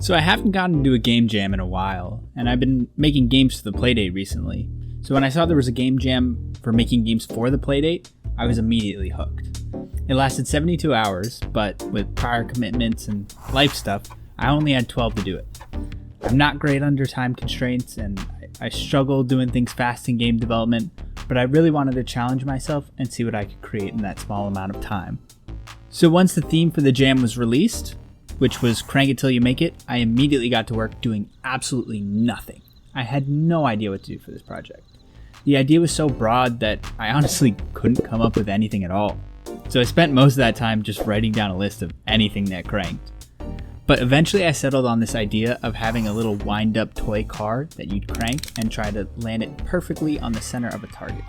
So I haven't gotten to do a game jam in a while, and I've been making games for the Playdate recently. So when I saw there was a game jam for making games for the Playdate, I was immediately hooked. It lasted 72 hours, but with prior commitments and life stuff, I only had 12 to do it. I'm not great under time constraints, and I struggle doing things fast in game development, but I really wanted to challenge myself and see what I could create in that small amount of time. So once the theme for the jam was released, which was Crank It Till You Make It, I immediately got to work doing absolutely nothing. I had no idea what to do for this project. The idea was so broad that I honestly couldn't come up with anything at all. So I spent most of that time just writing down a list of anything that cranked. But eventually I settled on this idea of having a little wind-up toy car that you'd crank and try to land it perfectly on the center of a target.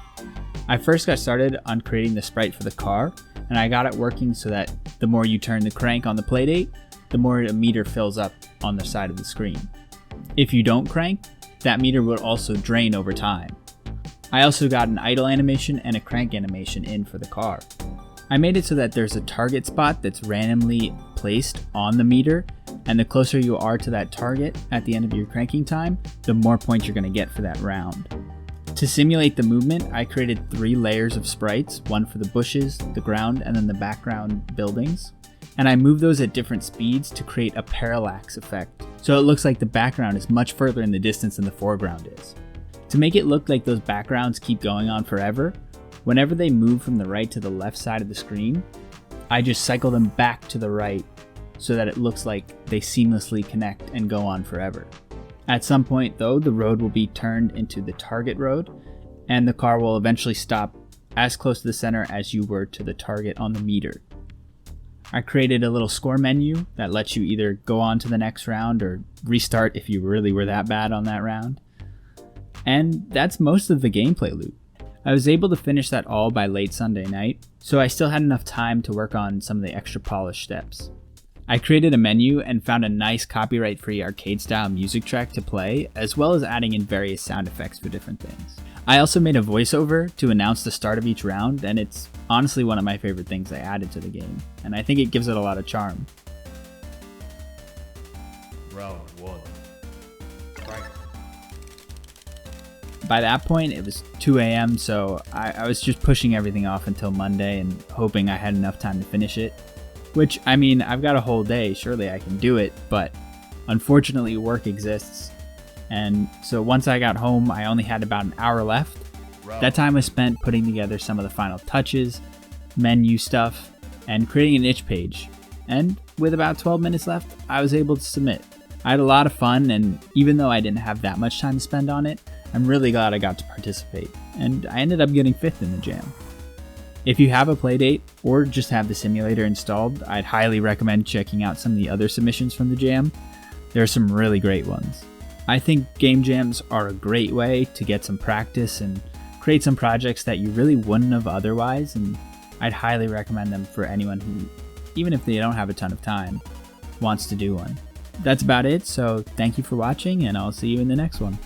I first got started on creating the sprite for the car, and I got it working so that the more you turn the crank on the Playdate, the more a meter fills up on the side of the screen. If you don't crank, that meter will also drain over time. I also got an idle animation and a crank animation in for the car. I made it so that there's a target spot that's randomly placed on the meter, and the closer you are to that target at the end of your cranking time, the more points you're going to get for that round. To simulate the movement, I created 3 layers of sprites, one for the bushes, the ground, and then the background buildings. And I moved those at different speeds to create a parallax effect, so it looks like the background is much further in the distance than the foreground is. To make it look like those backgrounds keep going on forever, whenever they move from the right to the left side of the screen, I just cycle them back to the right so that it looks like they seamlessly connect and go on forever. At some point though, the road will be turned into the target road, and the car will eventually stop as close to the center as you were to the target on the meter. I created a little score menu that lets you either go on to the next round or restart if you really were that bad on that round. And that's most of the gameplay loop. I was able to finish that all by late Sunday night, so I still had enough time to work on some of the extra polished steps. I created a menu and found a nice copyright-free arcade-style music track to play, as well as adding in various sound effects for different things. I also made a voiceover to announce the start of each round, and it's honestly one of my favorite things I added to the game, and I think it gives it a lot of charm. Round 1. Right. By that point, it was 2 a.m., so I was just pushing everything off until Monday and hoping I had enough time to finish it. Which, I mean, I've got a whole day, surely I can do it, but unfortunately work exists. And so once I got home, I only had about an hour left. That time was spent putting together some of the final touches, menu stuff, and creating an itch page. And with about 12 minutes left, I was able to submit. I had a lot of fun, and even though I didn't have that much time to spend on it, I'm really glad I got to participate, and I ended up getting 5th in the jam. If you have a Playdate, or just have the simulator installed, I'd highly recommend checking out some of the other submissions from the jam. There are some really great ones. I think game jams are a great way to get some practice and create some projects that you really wouldn't have otherwise, and I'd highly recommend them for anyone who, even if they don't have a ton of time, wants to do one. That's about it, so thank you for watching, and I'll see you in the next one.